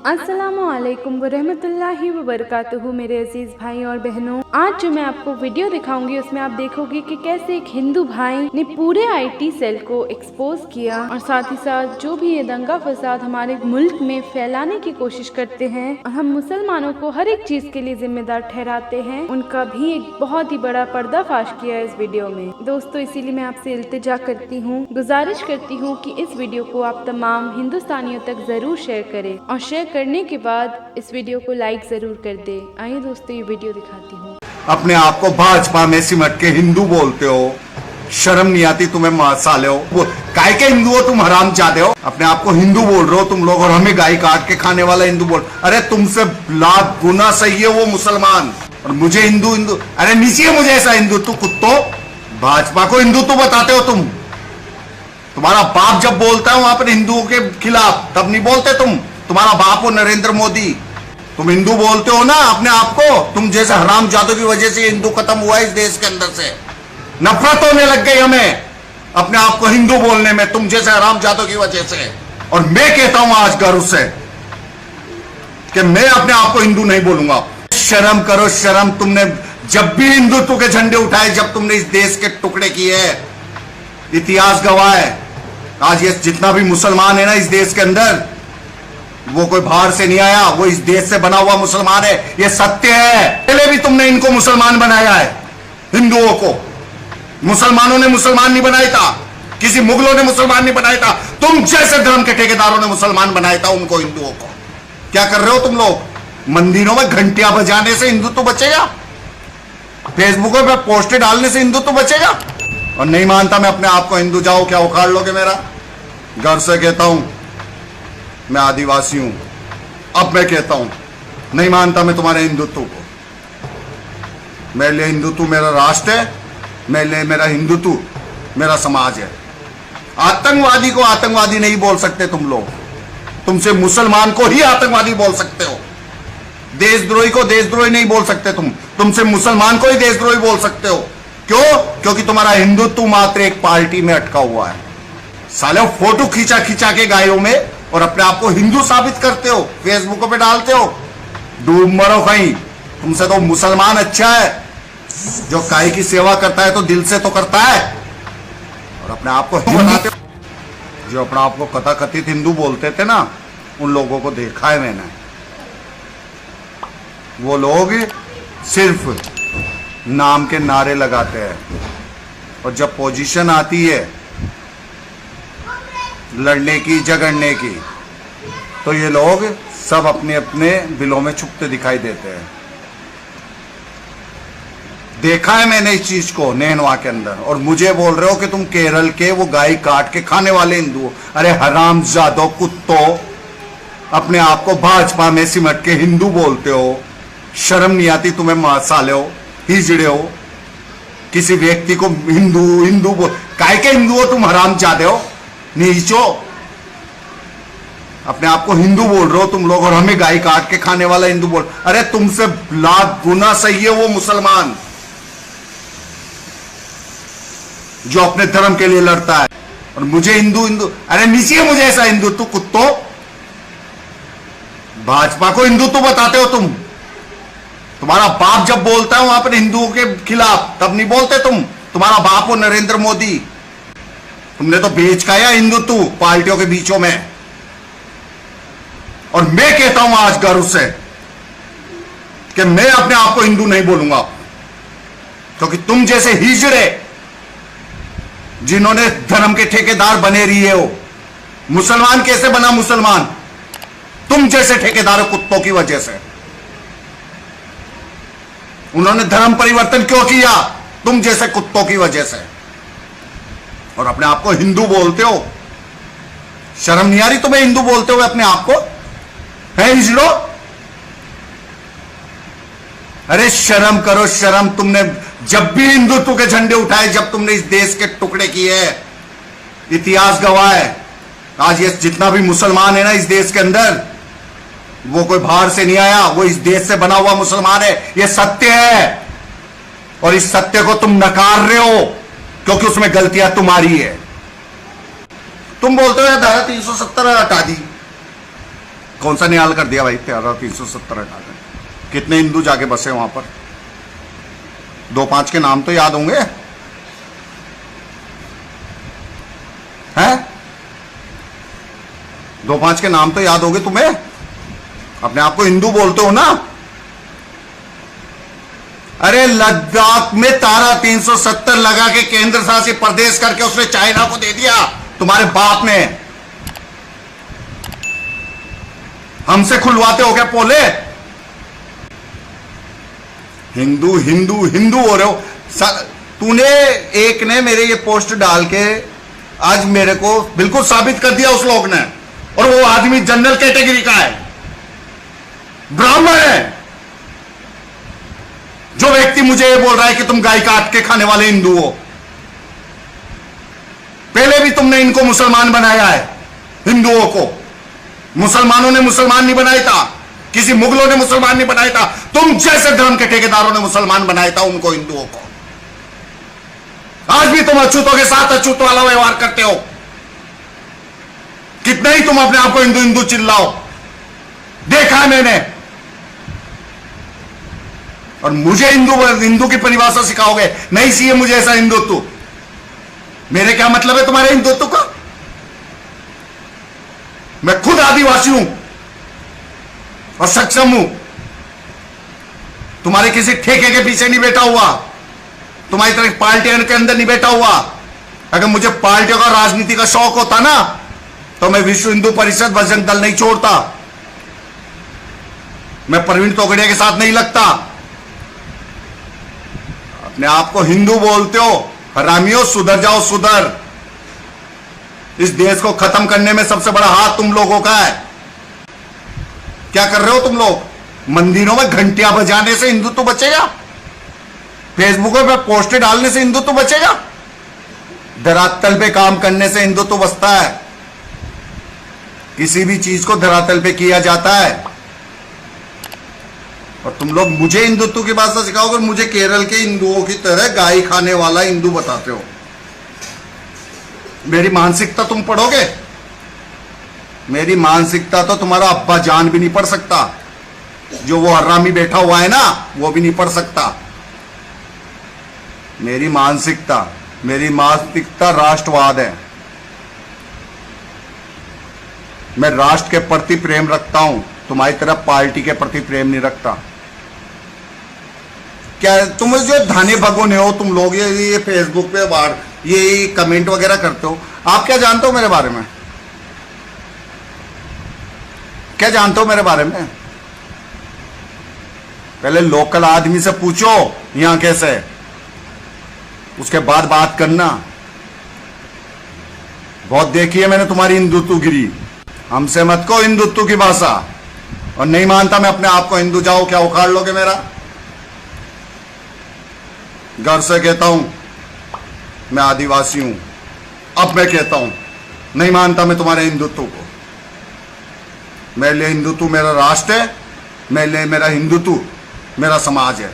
अस्सलामुअलैकुम वरहमतुल्लाहि वबरकातुहू। मेरे अजीज़ भाई और बहनों, आज जो मैं आपको वीडियो दिखाऊंगी उसमें आप देखोगे कि कैसे एक हिंदू भाई ने पूरे आईटी सेल को एक्सपोज किया और साथ ही साथ जो भी ये दंगा फसाद हमारे मुल्क में फैलाने की कोशिश करते हैं और हम मुसलमानों को हर एक चीज के लिए जिम्मेदार ठहराते हैं, उनका भी एक बहुत ही बड़ा पर्दाफाश किया है इस वीडियो में। दोस्तों, इसीलिए मैं आपसे इल्तिजा करती हूँ, गुजारिश करती हूँ कि इस वीडियो को आप तमाम हिंदुस्तानियों तक जरूर शेयर करें और शेयर करने के बाद इस वीडियो को लाइक जरूर कर दे। आइए दोस्तों, ये वीडियो दिखाती हूँ। अपने आप को भाजपा में सिमट के हिंदू बोलते हो, शर्म नहीं आती तुम्हें? साले हो, काय के हिंदू हो तुम? हराम चाहते हो, अपने आप को हिंदू बोल रहे हो तुम लोग और हमें गाय काट के खाने वाला हिंदू बोल। अरे तुमसे लाख गुना सही है वो मुसलमान और मुझे हिंदू हिंदू। अरे नीचे मुझे ऐसा हिंदू, तू कुत्तो भाजपा को हिंदू तो बताते हो तुम। तुम्हारा बाप जब बोलता है वहां पर हिंदुओं के खिलाफ, तब नहीं बोलते तुम। तुम्हारा बाप हो नरेंद्र मोदी, तुम हिंदू बोलते हो ना अपने आप को। तुम जैसे हराम जादों की वजह से हिंदू खत्म हुआ है इस देश के अंदर से। नफरत होने लग गई हमें अपने आप को हिंदू बोलने में, तुम जैसे हराम जादों की वजह से। और मैं कहता हूं आज गर्व से कि मैं अपने आप को हिंदू नहीं बोलूंगा। शर्म करो, शर्म। तुमने जब भी हिंदुत्व के झंडे उठाए, जब तुमने इस देश के टुकड़े किए, इतिहास गवाह है। आज ये जितना भी मुसलमान है ना इस देश के अंदर, वो कोई बाहर से नहीं आया, वो इस देश से बना हुआ मुसलमान है। ये सत्य है। पहले भी तुमने इनको मुसलमान बनाया है, हिंदुओं को। मुसलमानों ने मुसलमान नहीं बनाया था, किसी मुगलों ने मुसलमान नहीं बनाया था, तुम जैसे धर्म के ठेकेदारों ने मुसलमान बनाया था उनको, हिंदुओं को। क्या कर रहे हो तुम लोग? मंदिरों में घंटियां बजाने से हिंदुत्व बचेगा? फेसबुक पे पोस्टें डालने से हिंदुत्व बचेगा? और नहीं मानता मैं अपने आप को हिंदू, जाओ क्या उखाड़ लोगे मेरा? घर से कहता हूं मैं आदिवासी हूं, अब मैं कहता हूं नहीं मानता मैं तुम्हारे हिंदुत्व को। मेरे लिए हिंदुत्व मेरा राष्ट्र है, मेरे लिए मेरा हिंदुत्व मेरा समाज है। आतंकवादी को आतंकवादी नहीं बोल सकते तुम लोग, तुमसे मुसलमान को ही आतंकवादी बोल सकते हो। देशद्रोही को देशद्रोही नहीं बोल सकते तुमसे मुसलमान को ही देशद्रोही बोल सकते हो। क्यों? क्योंकि तुम्हारा हिंदुत्व मात्र एक पार्टी में अटका हुआ है। साले फोटो खींचा खींचा के गायों में और अपने आप को हिंदू साबित करते हो, फेसबुक पे डालते हो। डूब मरो कहीं। तुमसे तो मुसलमान अच्छा है, जो गाय की सेवा करता है तो दिल से तो करता है, और अपने आप को बताते हो। जो अपने आप को कथाकथित हिंदू बोलते थे ना, उन लोगों को देखा है मैंने। वो लोग सिर्फ नाम के नारे लगाते हैं और जब पोजीशन आती है लड़ने की, झगड़ने की, तो ये लोग सब अपने अपने बिलों में छुपते दिखाई देते हैं। देखा है मैंने इस चीज को नैनवा के अंदर। और मुझे बोल रहे हो कि तुम केरल के वो गाय काट के खाने वाले हिंदू। अरे हरामजादो, कुत्तो, अपने आप को भाजपा में सिमट के हिंदू बोलते हो, शर्म नहीं आती तुम्हें? साले हो, हिजड़े हो। किसी व्यक्ति को हिंदू हिंदू बोल, काय के हिंदू हो तुम? हराम चाहते हो, नीचो। अपने आप को हिंदू बोल रहे हो तुम लोग और हमें गाय काट के खाने वाला हिंदू बोल। अरे तुमसे लाख गुना सही है वो मुसलमान जो अपने धर्म के लिए लड़ता है और मुझे हिंदू हिंदू। अरे नीचे मुझे ऐसा हिंदू, तू कुत्तो भाजपा को हिंदू तो बताते हो तुम। तुम्हारा बाप जब बोलता है वहां पर हिंदुओं के खिलाफ, तब नहीं बोलते तुम। तुम्हारा बाप हो नरेंद्र मोदी, तुमने तो बेच खाया हिंदुत्व पार्टियों के बीचों में। और मैं कहता हूं आज गर्व से कि मैं अपने आप को हिंदू नहीं बोलूंगा, क्योंकि तुम जैसे हिजड़े जिन्होंने धर्म के ठेकेदार बने रही हो। मुसलमान कैसे बना मुसलमान? तुम जैसे ठेकेदारों कुत्तों की वजह से। उन्होंने धर्म परिवर्तन क्यों किया? तुम जैसे कुत्तों की वजह से। और अपने आप को हिंदू बोलते हो, शर्म नहीं आ रही तुम्हें हिंदू बोलते हुए अपने आप को? है हिजड़ो? अरे शर्म करो, शर्म। तुमने जब भी हिंदुत्व के झंडे उठाए, जब तुमने इस देश के टुकड़े किए, इतिहास गवाह है। आज ये जितना भी मुसलमान है ना इस देश के अंदर, वो कोई बाहर से नहीं आया, वो इस देश से बना हुआ मुसलमान है। ये सत्य है और इस सत्य को तुम नकार रहे हो क्योंकि उसमें गलतियां तुम्हारी है। तुम बोलते हो धारा 370 हटा दी, कौन सा निहाल कर दिया भाई? 13,370 हटा कर। कितने हिंदू जाके बसे वहां पर? 2-5 के नाम तो याद होंगे हैं? 2-5 के नाम तो याद होंगे तुम्हें? अपने आप को हिंदू बोलते हो ना? अरे लद्दाख में 13,370 लगा के केंद्र शासित प्रदेश करके उसने चाइना को दे दिया, तुम्हारे बाप ने। हमसे खुलवाते हो क्या पोले? हिंदू हिंदू हिंदू हो रहे हो। तूने एक ने मेरे ये पोस्ट डाल के आज मेरे को बिल्कुल साबित कर दिया उस लोग ने, और वो आदमी जनरल कैटेगरी का है, ब्राह्मण है। जो व्यक्ति मुझे ये बोल रहा है कि तुम गाय काट के खाने वाले हिंदू हो, पहले भी तुमने इनको मुसलमान बनाया है। हिंदुओं को मुसलमानों ने मुसलमान नहीं बनाया था, किसी मुगलों ने मुसलमान नहीं बनाया था, तुम जैसे धर्म के ठेकेदारों ने मुसलमान बनाया था उनको, हिंदुओं को। आज भी तुम अछूतों के साथ अछूत वाला व्यवहार करते हो। कितने ही तुम अपने आप को हिंदू हिंदू चिल्लाओ, देखा है मैंने। और मुझे हिंदू की परिभाषा सिखाओगे? नहीं चाहिए मुझे ऐसा हिंदुत्व। मेरे क्या मतलब है तुम्हारे हिंदुत्व का? मैं खुद आदिवासी हूं और सक्षम हूं। तुम्हारे किसी ठेके के पीछे नहीं बैठा हुआ, तुम्हारी तरह पार्टियों के अंदर नहीं बैठा हुआ। अगर मुझे पार्टियों का राजनीति का शौक होता ना, तो मैं विश्व हिंदू परिषद बजरंग दल नहीं छोड़ता, मैं प्रवीण तोगड़िया के साथ नहीं लगता। अपने आप को हिंदू बोलते हो, हरामियों, सुधर जाओ, सुधर। इस देश को खत्म करने में सबसे बड़ा हाथ तुम लोगों का है। क्या कर रहे हो तुम लोग? मंदिरों में घंटियां बजाने से हिंदुत्व बचेगा? फेसबुक पर पोस्टर डालने से हिंदुत्व बचेगा? धरातल पे काम करने से हिंदुत्व बचता है। किसी भी चीज को धरातल पे किया जाता है। और तुम लोग मुझे हिंदुत्व की भाषा सिखाओगे, मुझे केरल के हिंदुओं की तरह गाय खाने वाला हिंदू बताते हो। मेरी मानसिकता तुम पढ़ोगे? मेरी मानसिकता तो तुम्हारा अब्बा जान भी नहीं पढ़ सकता। जो वो हरामी बैठा हुआ है ना, वो भी नहीं पढ़ सकता। मेरी मानसिकता राष्ट्रवाद है। मैं राष्ट्र के प्रति प्रेम रखता हूं, तुम्हारी तरह पार्टी के प्रति प्रेम नहीं रखता। क्या तुम जो धाने भगोने हो तुम लोग, ये फेसबुक पे बाहर ये कमेंट वगैरह करते हो, आप क्या जानते हो मेरे बारे में? क्या जानते हो मेरे बारे में? पहले लोकल आदमी से पूछो यहां कैसे, उसके बाद बात करना। बहुत देखी है मैंने तुम्हारी हिंदुत्वगिरी। हमसे मत को हिंदुत्व की भाषा। और नहीं मानता मैं अपने आप को हिंदू, जाओ क्या उखाड़ लोगे मेरा? घर से कहता हूं मैं आदिवासी हूं, अब मैं कहता हूं नहीं मानता मैं तुम्हारे हिंदुत्व को। मेरे लिए हिंदुत्व मेरा राष्ट्र है, मेरे लिए मेरा हिंदुत्व मेरा समाज है।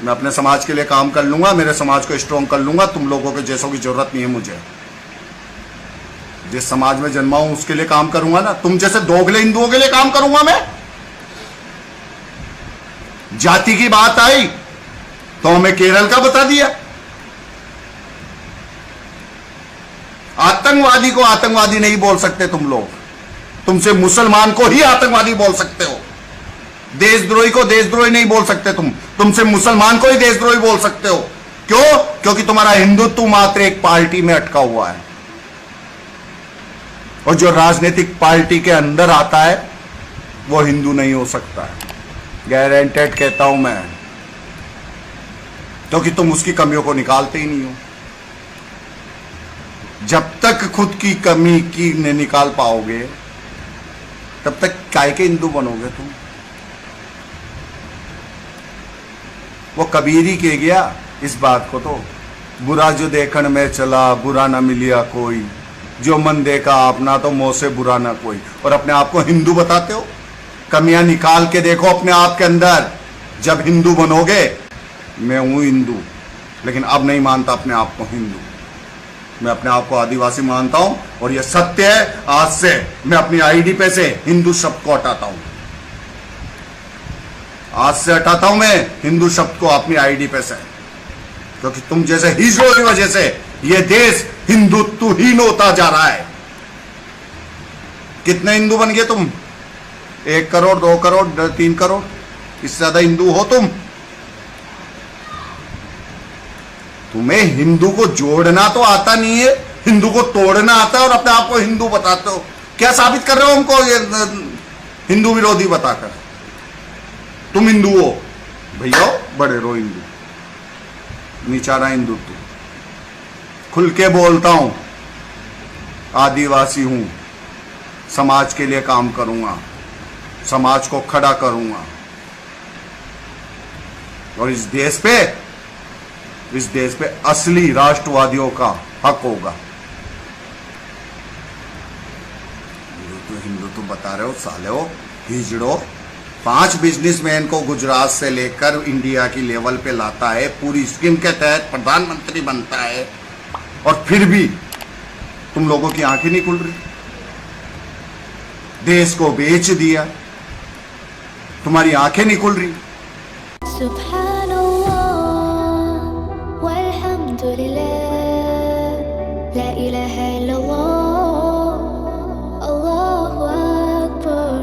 मैं अपने समाज के लिए काम कर लूंगा, मेरे समाज को स्ट्रॉन्ग कर लूंगा। तुम लोगों के जैसों की जरूरत नहीं है मुझे। जिस समाज में जन्मा हूं उसके लिए काम करूंगा ना। तुम जैसे दोगले हिंदुओं के लिए काम करूंगा मैं? जाति की बात आई तो हमें केरल का बता दिया। आतंकवादी को आतंकवादी नहीं बोल सकते तुम लोग। तुमसे मुसलमान को ही आतंकवादी बोल सकते हो। देशद्रोही को देशद्रोही नहीं बोल सकते तुम। तुमसे मुसलमान को ही देशद्रोही बोल सकते हो। क्यों? क्योंकि तुम्हारा हिंदुत्व मात्र एक पार्टी में अटका हुआ है। और जो राजनीतिक पार्टी के अंदर आता है वो हिंदू नहीं हो सकता है। गारंटेड कहता हूं मैं, क्योंकि तुम उसकी कमियों को निकालते ही नहीं हो। जब तक खुद की कमी की नहीं निकाल पाओगे तब तक काय के हिंदू बनोगे तुम? वो कबीर ही कह गया इस बात को तो, बुरा जो देखन में चला बुरा ना मिलिया कोई, जो मन देखा अपना तो मोह से बुरा ना कोई। और अपने आप को हिंदू बताते हो? कमियां निकाल के देखो अपने आप के अंदर। जब हिंदू बनोगे, मैं हूं हिंदू, लेकिन अब नहीं मानता अपने आप को हिंदू। मैं अपने आप को आदिवासी मानता हूं और यह सत्य है। आज से मैं अपनी आईडी पे से हिंदू शब्द को हटाता हूं। आज से हटाता हूं मैं हिंदू शब्द को अपनी आईडी पे से, क्योंकि तुम जैसे हिजड़ों की वजह से यह देश हिंदुत्वहीन होता जा रहा है। कितने हिंदू बन गए तुम? 1 करोड़, 2 करोड़, 3 करोड़, इससे ज्यादा हिंदू हो तुम? तुम्हें हिंदू को जोड़ना तो आता नहीं है, हिंदू को तोड़ना आता है और अपने आप को हिंदू बताते हो। क्या साबित कर रहे हो हमको ये हिंदू विरोधी बताकर? तुम हिंदू हो भैया, बड़े रो हिंदू, निचारा हिंदुत्व। खुल के बोलता हूं, आदिवासी हूं, समाज के लिए काम करूंगा, समाज को खड़ा करूंगा और इस देश पे असली राष्ट्रवादियों का हक होगा। हिंदू तो बता रहे हो साले हो, हिजड़ो। 5 बिजनेसमैन को गुजरात से लेकर इंडिया की लेवल पे लाता है, पूरी स्कीम के तहत प्रधानमंत्री बनता है, और फिर भी तुम लोगों की आंखें नहीं खुल रही। देश को बेच दिया, तुम्हारी आंखें नहीं खुल रही। ला इलाहा इल्लल्लाह, अल्लाहु अकबर।